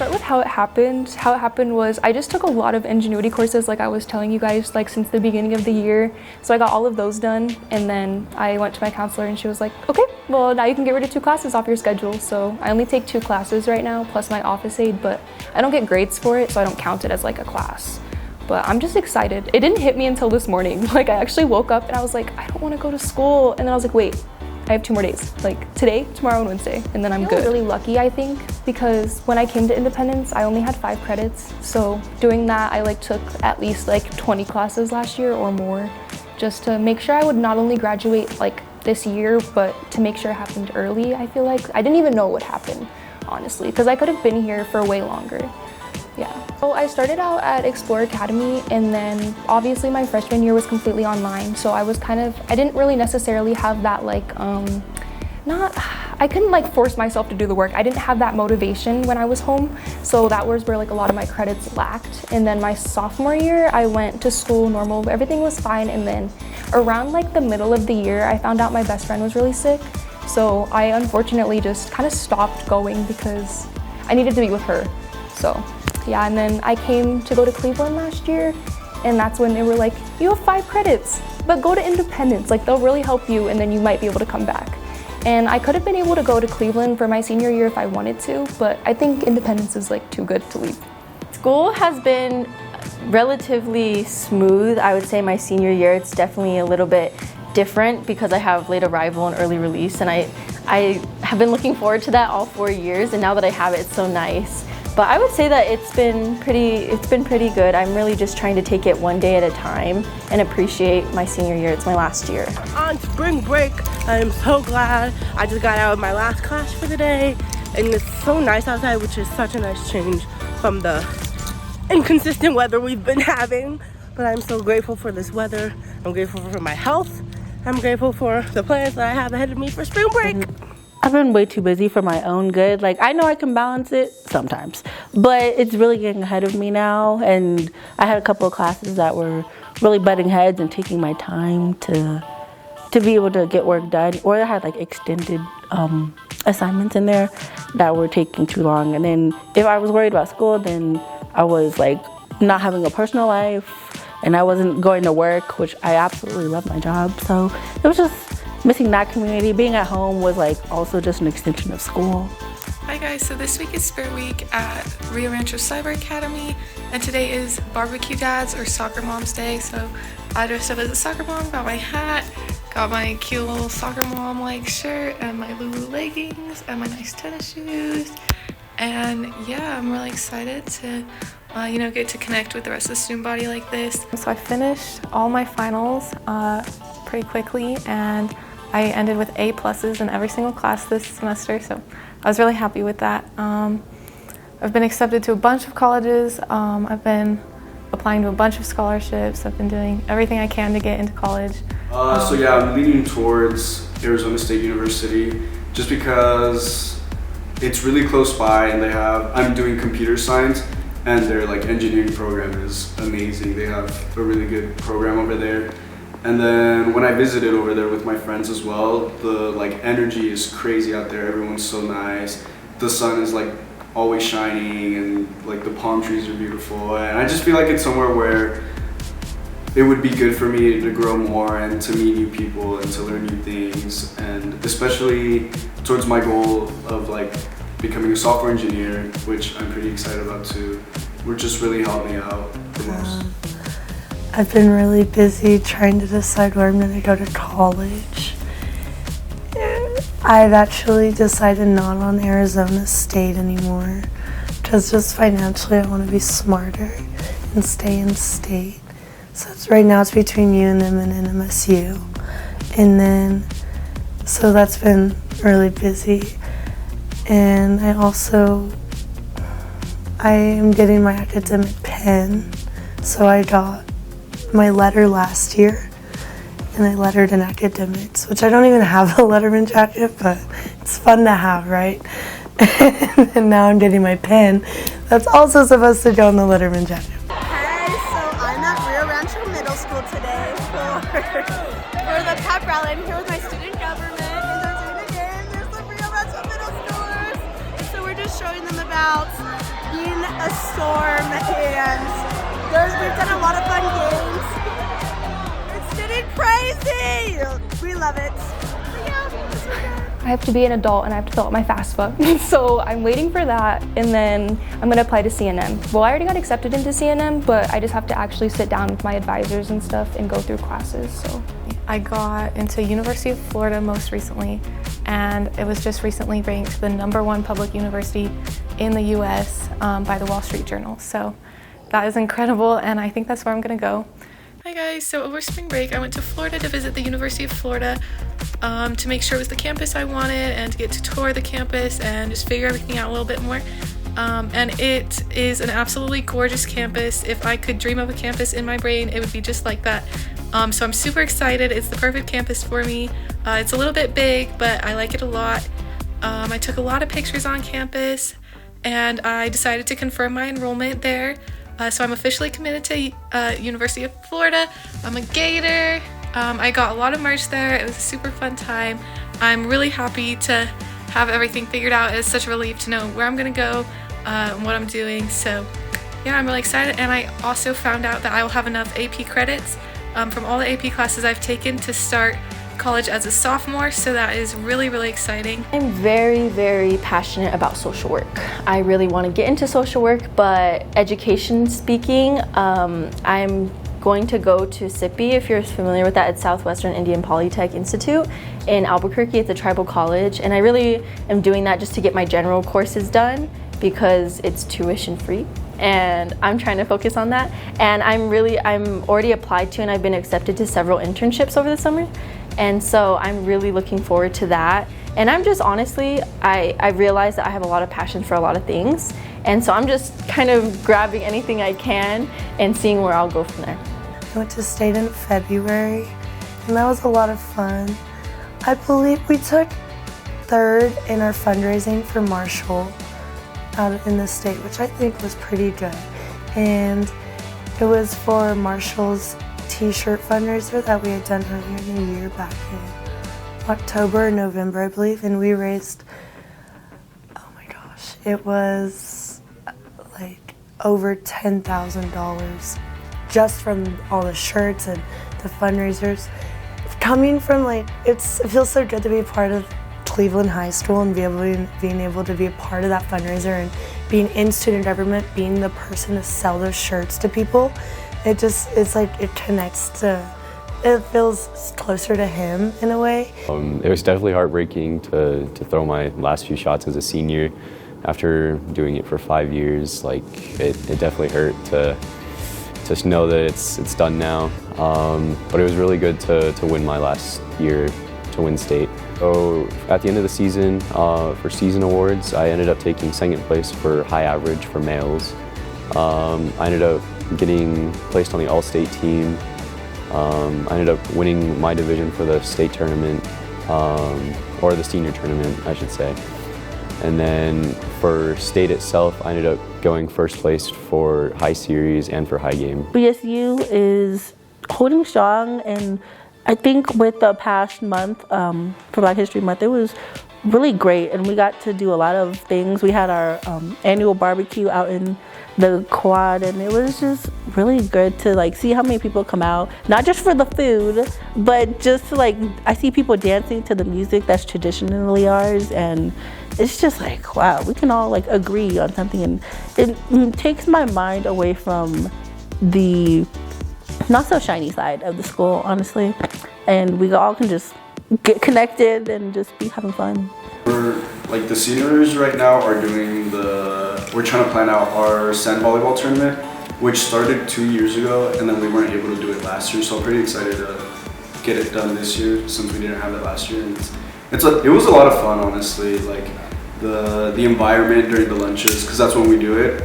start with how it happened. How it happened was I just took a lot of ingenuity courses like I was telling you guys like since the beginning of the year. So I got all of those done, and then I went to my counselor and she was like, okay, well now you can get rid of 2 classes off your schedule. So I only take 2 classes right now plus my office aid, but I don't get grades for it, so I don't count it as like a class. But I'm just excited. It didn't hit me until this morning. Like I actually woke up and I was like, I don't want to go to school. And then I was like, wait, I have 2 more days, like today, tomorrow, and Wednesday, and then I'm good. Really lucky, I think, because when I came to Independence, I only had 5 credits. So doing that, I like took at least like 20 classes last year or more, just to make sure I would not only graduate like this year, but to make sure it happened early. I feel like I didn't even know what happened, honestly, because I could have been here for way longer. Yeah. So I started out at Explore Academy, and then obviously my freshman year was completely online. So I was I didn't really necessarily have that like, I couldn't like force myself to do the work. I didn't have that motivation when I was home. So that was where like a lot of my credits lacked. And then my sophomore year, I went to school normal, everything was fine. And then around like the middle of the year, I found out my best friend was really sick. So I unfortunately just kind of stopped going because I needed to be with her. So yeah, and then I came to go to Cleveland last year, and that's when they were like, you have 5 credits, but go to Independence, like they'll really help you and then you might be able to come back. And I could have been able to go to Cleveland for my senior year if I wanted to, but I think Independence is like too good to leave. School has been relatively smooth. I would say my senior year, it's definitely a little bit different because I have late arrival and early release, and I have been looking forward to that all 4 years, and now that I have it, it's so nice. But I would say that it's been pretty good. I'm really just trying to take it one day at a time and appreciate my senior year. It's my last year. On spring break, I am so glad I just got out of my last class for the day, and it's so nice outside, which is such a nice change from the inconsistent weather we've been having. But I'm so grateful for this weather. I'm grateful for my health. I'm grateful for the plans that I have ahead of me for spring break. I've been way too busy for my own good. Like, I know I can balance it sometimes, but it's really getting ahead of me now. And I had a couple of classes that were really butting heads and taking my time to be able to get work done. Or I had like extended assignments in there that were taking too long. And then if I was worried about school, then I was like not having a personal life, and I wasn't going to work, which I absolutely love my job. So it was just missing that community. Being at home was like also just an extension of school. Hi guys, so this week is Spirit Week at Rio Rancho Cyber Academy, and today is Barbecue Dads or Soccer Moms Day. So I dressed up as a soccer mom, got my hat, got my cute little soccer mom like shirt, and my Lulu leggings, and my nice tennis shoes. And yeah, I'm really excited to get to connect with the rest of the student body like this. So I finished all my finals pretty quickly, and I ended with A+ in every single class this semester, so I was really happy with that. I've been accepted to a bunch of colleges. I've been applying to a bunch of scholarships. I've been doing everything I can to get into college. So yeah, I'm leaning towards Arizona State University just because it's really close by, and I'm doing computer science, and their like engineering program is amazing. They have a really good program over there. And then when I visited over there with my friends as well, the like energy is crazy out there. Everyone's so nice. The sun is like always shining, and like the palm trees are beautiful. And I just feel like it's somewhere where it would be good for me to grow more and to meet new people and to learn new things. And especially towards my goal of like becoming a software engineer, which I'm pretty excited about too, would just really help me out the most. I've been really busy trying to decide where I'm going to go to college. I've actually decided not on Arizona State anymore, because just financially I want to be smarter and stay in state. So right now it's between UNM and NMSU. And then, so that's been really busy. And I am getting my academic pen, so I got my letter last year, and I lettered in academics, which I don't even have a letterman jacket, but it's fun to have, right? And now I'm getting my pen that's also supposed to go in the letterman jacket. Hey, so I'm at Rio Rancho Middle School today for the pep rally. I'm here with my student government, and they're doing a game. There's the Rio Rancho Middle Schoolers, so we're just showing them about a storm, and we've done a lot of fun games. It's getting crazy! We love it. I have to be an adult and I have to fill out my FAFSA. So I'm waiting for that, and then I'm gonna apply to CNM. Well, I already got accepted into CNM, but I just have to actually sit down with my advisors and stuff and go through classes, so. I got into University of Florida most recently, and it was just recently ranked the #1 public university in the US by the Wall Street Journal. So that is incredible, and I think that's where I'm gonna go. Hi guys, so over spring break I went to Florida to visit the University of Florida to make sure it was the campus I wanted and to get to tour the campus and just figure everything out a little bit more. And it is an absolutely gorgeous campus. If I could dream of a campus in my brain, it would be just like that. So I'm super excited. It's the perfect campus for me. It's a little bit big, but I like it a lot. I took a lot of pictures on campus, and I decided to confirm my enrollment there. So I'm officially committed to University of Florida. I'm a Gator. I got a lot of merch there. It was a super fun time. I'm really happy to have everything figured out. It's such a relief to know where I'm gonna go and what I'm doing. So yeah, I'm really excited. And I also found out that I will have enough AP credits from all the AP classes I've taken to start college as a sophomore, so that is really, really exciting. I'm very, very passionate about social work. I really want to get into social work, but education speaking, I'm going to go to SIPI, if you're familiar with that. It's Southwestern Indian Polytech Institute in Albuquerque. It's a tribal college, and I really am doing that just to get my general courses done because it's tuition free, and I'm trying to focus on that. And I'm already applied to, and I've been accepted to several internships over the summer. And so I'm really looking forward to that. And I'm just honestly, I realize that I have a lot of passion for a lot of things. And so I'm just kind of grabbing anything I can and seeing where I'll go from there. I went to state in February, and that was a lot of fun. I believe we took 3rd in our fundraising for Marshall out in the state, which I think was pretty good. And it was for Marshall's t-shirt fundraiser that we had done earlier in the year, back in October or November, I believe, and we raised, oh my gosh, it was like over $10,000 just from all the shirts and the fundraisers. Coming from it feels so good to be a part of Cleveland High School and being able to be a part of that fundraiser and being in student government, being the person to sell those shirts to people. It's like it connects to, it feels closer to him in a way. It was definitely heartbreaking to throw my last few shots as a senior after doing it for 5 years. Like it definitely hurt to just know that it's done now. But it was really good to win my last year, to win state. So at the end of the season, for season awards, I ended up taking 2nd place for high average for males. I ended up getting placed on the all-state team. I ended up winning my division for the state tournament, or the senior tournament, I should say. And then for state itself, I ended up going 1st place for high series and for high game. BSU is holding strong, and I think with the past month, for Black History Month, it was really great, and we got to do a lot of things. We had our annual barbecue out in the quad, and it was just really good to see how many people come out, not just for the food, but just to I see people dancing to the music that's traditionally ours, and it's just wow, we can all agree on something, and it takes my mind away from the not so shiny side of the school, honestly, and we all can just get connected and just be having fun. We're the seniors right now are doing we're trying to plan out our sand volleyball tournament, which started 2 years ago, and then we weren't able to do it last year. So I'm pretty excited to get it done this year since we didn't have it last year. And it was a lot of fun, honestly. The environment during the lunches, because that's when we do it,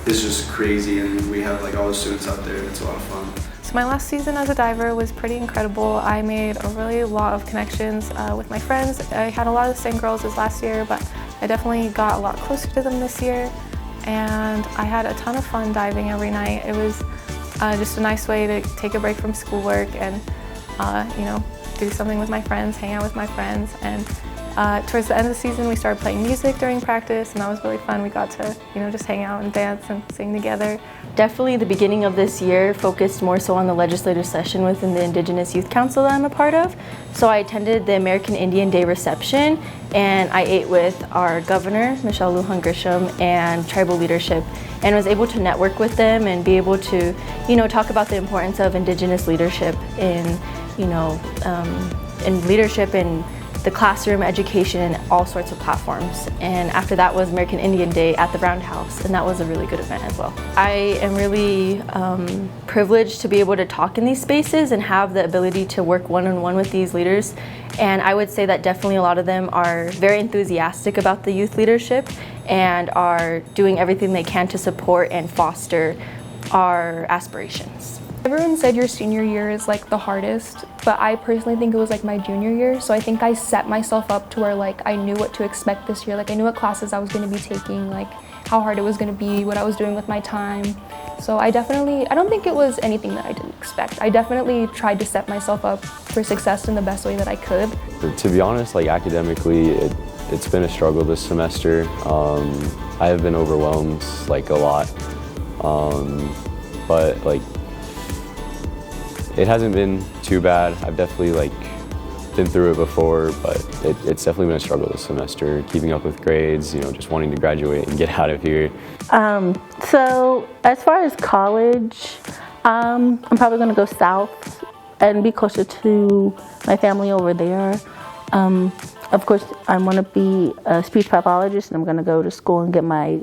is just crazy, and we have all the students out there. It's a lot of fun. So my last season as a diver was pretty incredible. I made a really lot of connections with my friends. I had a lot of the same girls as last year, but I definitely got a lot closer to them this year. And I had a ton of fun diving every night. It was just a nice way to take a break from schoolwork and do something with my friends, hang out with my friends, and Towards the end of the season, we started playing music during practice, and that was really fun. We got to, just hang out and dance and sing together. Definitely the beginning of this year focused more so on the legislative session within the Indigenous Youth Council that I'm a part of. So I attended the American Indian Day reception, and I ate with our governor, Michelle Lujan Grisham, and tribal leadership, and was able to network with them and be able to, talk about the importance of Indigenous leadership in leadership in the classroom, education, and all sorts of platforms. And after that was American Indian Day at the Roundhouse, and that was a really good event as well. I am really privileged to be able to talk in these spaces and have the ability to work one-on-one with these leaders. And I would say that definitely a lot of them are very enthusiastic about the youth leadership and are doing everything they can to support and foster our aspirations. Everyone said your senior year is like the hardest, but I personally think it was like my junior year. So I think I set myself up to where like I knew what to expect this year. Like I knew what classes I was going to be taking, like how hard it was going to be, what I was doing with my time. So I don't think it was anything that I didn't expect. I definitely tried to set myself up for success in the best way that I could. To be honest, like academically, it's been a struggle this semester. I have been overwhelmed like a lot, but like it hasn't been too bad. I've definitely like been through it before, but it's definitely been a struggle this semester, keeping up with grades, just wanting to graduate and get out of here. So as far as college, I'm probably gonna go south and be closer to my family over there. Of course, I want to be a speech pathologist, and I'm gonna go to school and get my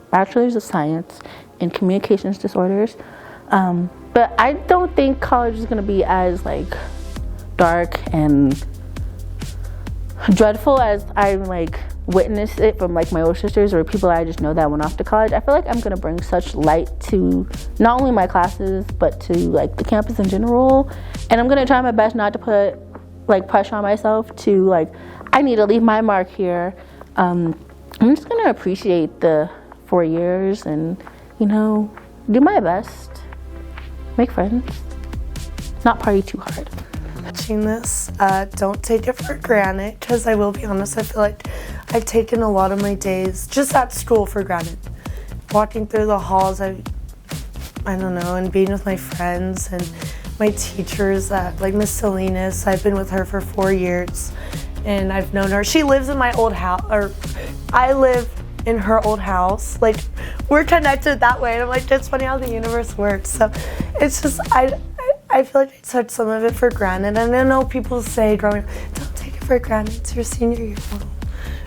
Bachelor's of Science in Communications Disorders. But I don't think college is gonna be as like dark and dreadful as I like witnessed it from like my older sisters or people I just know that went off to college. I feel like I'm gonna bring such light to not only my classes but to like the campus in general, and I'm gonna try my best not to put like pressure on myself to like I need to leave my mark here. I'm just gonna appreciate the 4 years and do my best. Make friends, not party too hard. Watching this, don't take it for granted, because I will be honest, I feel like I've taken a lot of my days just at school for granted. Walking through the halls, I don't know, and being with my friends and my teachers, like Miss Salinas, I've been with her for 4 years, and I've known her. She lives in my old house, or I live in her old house. Like, we're connected that way, and I'm like, it's funny how the universe works. So it's just, I feel like I took some of it for granted, and I know people say growing up, don't take it for granted, it's your senior year.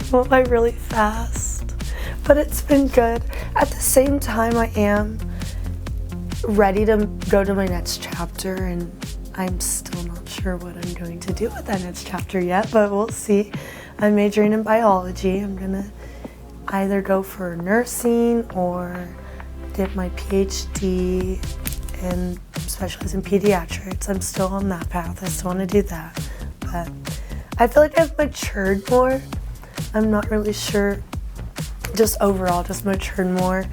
It went by really fast, but it's been good. At the same time, I am ready to go to my next chapter, and I'm still not sure what I'm going to do with that next chapter yet, but we'll see. I'm majoring in biology. I'm gonna either go for nursing or get my PhD and specialize in pediatrics. I'm still on that path. I still want to do that. But I feel like I've matured more. I'm not really sure. Just overall, just matured more.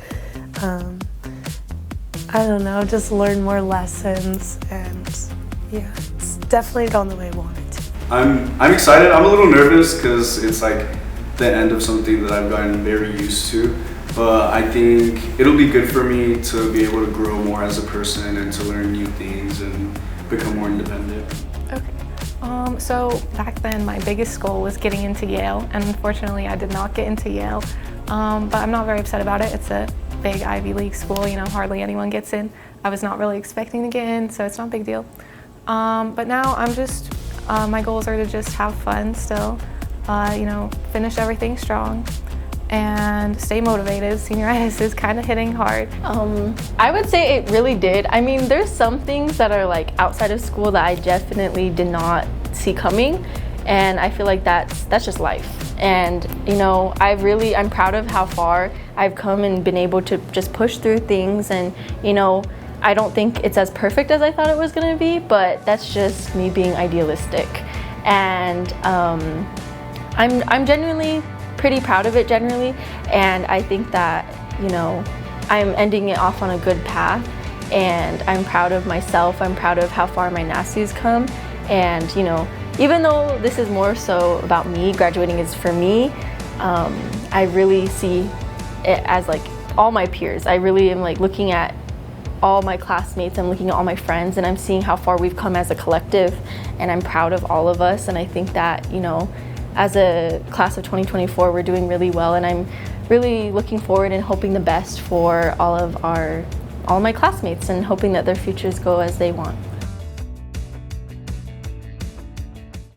I don't know, just learn more lessons, and yeah, it's definitely gone the way I wanted to. I'm excited. I'm a little nervous because it's like the end of something that I've gotten very used to. But I think it'll be good for me to be able to grow more as a person and to learn new things and become more independent. Okay. So back then my biggest goal was getting into Yale, and unfortunately I did not get into Yale. But I'm not very upset about it. It's a big Ivy League school, hardly anyone gets in. I was not really expecting to get in, so it's not a big deal. But now I'm just, my goals are to just have fun still, finish everything strong, and stay motivated. Senioritis is kind of hitting hard. I would say it really did. I mean, there's some things that are like outside of school that I definitely did not see coming, and I feel like that's just life. And I'm proud of how far I've come and been able to just push through things, and I don't think it's as perfect as I thought it was going to be, but that's just me being idealistic. And I'm genuinely pretty proud of it generally, and I think that I'm ending it off on a good path, and I'm proud of myself. I'm proud of how far my NASU's come, and even though this is more so about me, graduating is for me, I really see it as like all my peers. I really am like looking at all my classmates, I'm looking at all my friends, and I'm seeing how far we've come as a collective, and I'm proud of all of us. And I think that, you know, as a class of 2024, we're doing really well, and I'm really looking forward and hoping the best for all of my classmates and hoping that their futures go as they want.